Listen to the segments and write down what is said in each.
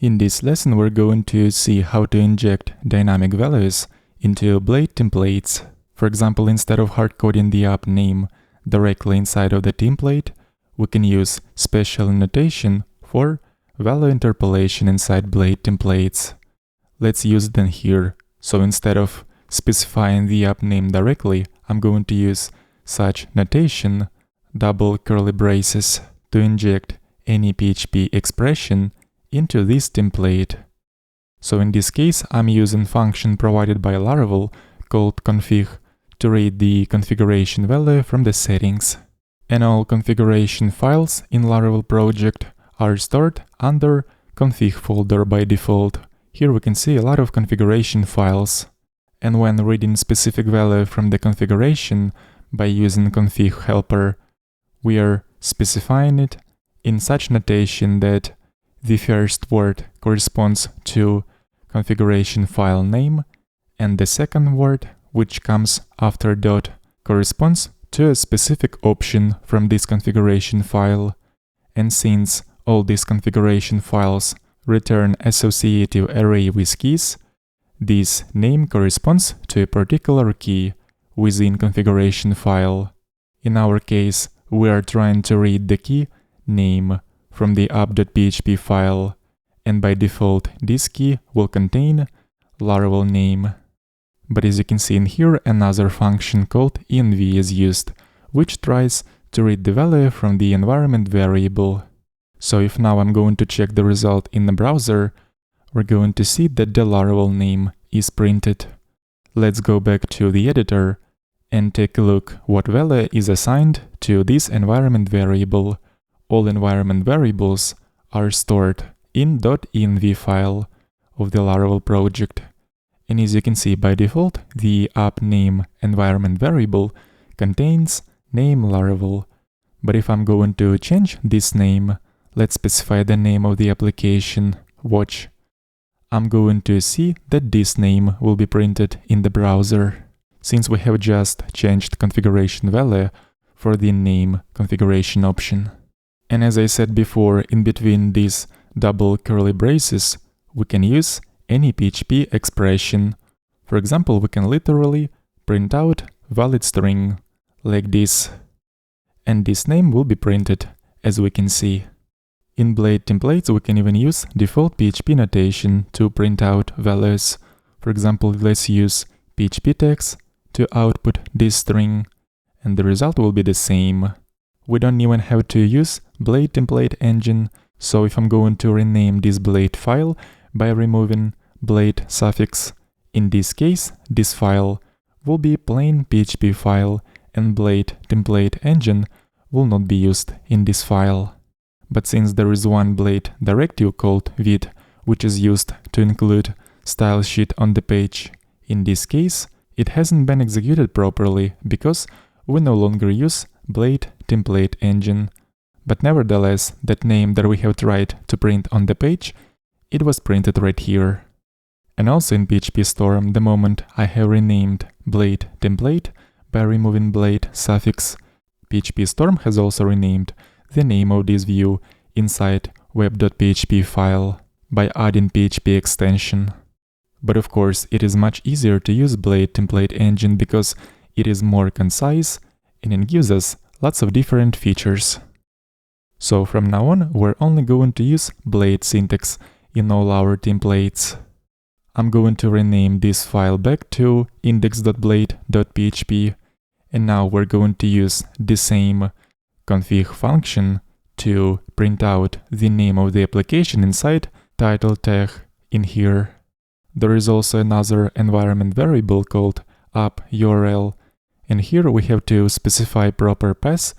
In this lesson, we're going to see how to inject dynamic values into Blade templates. For example, instead of hard-coding the app name directly inside of the template, we can use special notation for value interpolation inside Blade templates. Let's use them here. So instead of specifying the app name directly, I'm going to use such notation, double curly braces, to inject any PHP expression into this template. So in this case, I'm using function provided by Laravel called config to read the configuration value from the settings. And all configuration files in Laravel project are stored under config folder by default. Here we can see a lot of configuration files. And when reading specific value from the configuration by using config helper, we are specifying it in such notation that the first word corresponds to configuration file name, and the second word, which comes after dot, corresponds to a specific option from this configuration file. And since all these configuration files return associative array with keys, this name corresponds to a particular key within configuration file. In our case, we are trying to read the key name from the app.php file, and by default this key will contain Laravel name. But as you can see in here, another function called env is used, which tries to read the value from the environment variable. So if now I'm going to check the result in the browser, we're going to see that the Laravel name is printed. Let's go back to the editor and take a look what value is assigned to this environment variable. All environment variables are stored in .env file of the Laravel project. And as you can see, by default, the app name environment variable contains name Laravel. But if I'm going to change this name, let's specify the name of the application, watch. I'm going to see that this name will be printed in the browser, since we have just changed configuration value for the name configuration option. And as I said before, in between these double curly braces, we can use any PHP expression. For example, we can literally print out valid string like this. And this name will be printed, as we can see. In Blade templates, we can even use default PHP notation to print out values. For example, let's use PHP text to output this string, and the result will be the same. We don't even have to use Blade template engine, so if I'm going to rename this Blade file by removing Blade suffix, in this case, this file will be plain PHP file, and Blade template engine will not be used in this file. But since there is one Blade directive called vid, which is used to include style sheet on the page, in this case, it hasn't been executed properly because we no longer use Blade template engine. But nevertheless, that name that we have tried to print on the page, it was printed right here. And also in PHP Storm, the moment I have renamed Blade template by removing Blade suffix, PHP Storm has also renamed the name of this view inside web.php file by adding PHP extension. But of course, it is much easier to use Blade template engine because it is more concise and it gives us lots of different features. So from now on, we're only going to use Blade syntax in all our templates. I'm going to rename this file back to index.blade.php, and now we're going to use the same config function to print out the name of the application inside title tag in here. There is also another environment variable called app URL, and here we have to specify proper path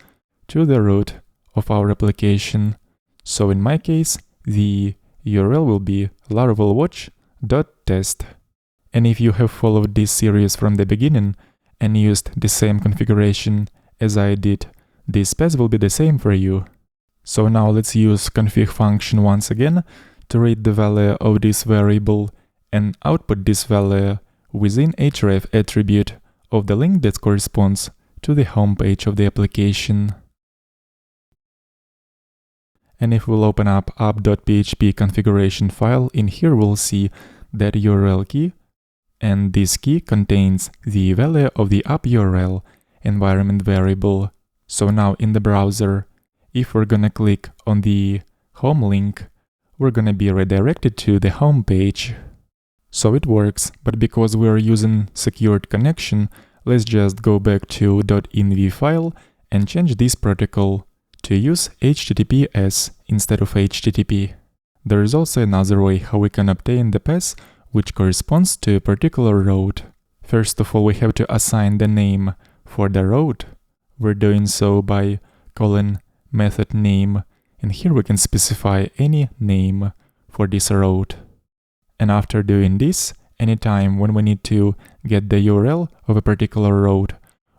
to the root of our application. So in my case, the URL will be laravelwatch.test. And if you have followed this series from the beginning and used the same configuration as I did, this path will be the same for you. So now let's use config function once again to read the value of this variable and output this value within href attribute of the link that corresponds to the home page of the application. And if we'll open up app.php configuration file, in here we'll see that URL key, and this key contains the value of the app URL environment variable. So now in the browser, if we're gonna click on the home link, we're gonna be redirected to the home page. So it works, but because we're using secured connection, let's just go back to .env file and change this protocol to use HTTPS instead of HTTP. There is also another way how we can obtain the path which corresponds to a particular route. First of all, we have to assign the name for the route. We're doing so by calling method name, and here we can specify any name for this route. And after doing this, anytime when we need to get the URL of a particular route,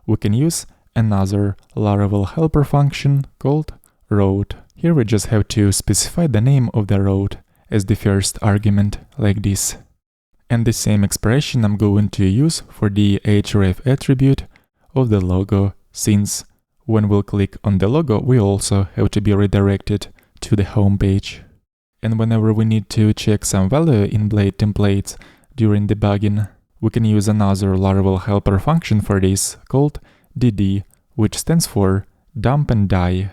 we can use another Laravel helper function called route. Here we just have to specify the name of the route as the first argument, like this. And the same expression I'm going to use for the href attribute of the logo, since when we'll click on the logo, we also have to be redirected to the home page. And whenever we need to check some value in Blade templates during debugging, we can use another Laravel helper function for this called dd, which stands for dump and die.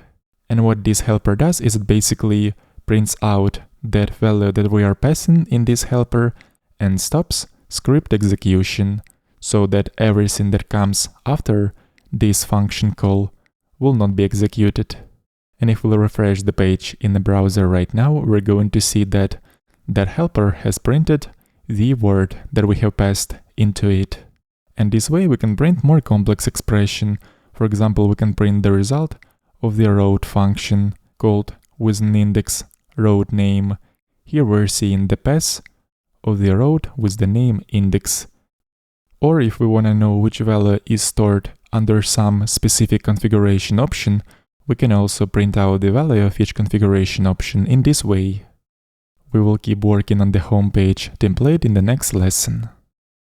And what this helper does is it basically prints out that value that we are passing in this helper and stops script execution, so that everything that comes after this function call will not be executed. And if we'll refresh the page in the browser right now, we're going to see that that helper has printed the word that we have passed into it. And this way we can print more complex expression. For example, we can print the result of the route function called with an index route name. Here we're seeing the path of the route with the name index. Or if we want to know which value is stored under some specific configuration option, we can also print out the value of each configuration option in this way. We will keep working on the homepage template in the next lesson.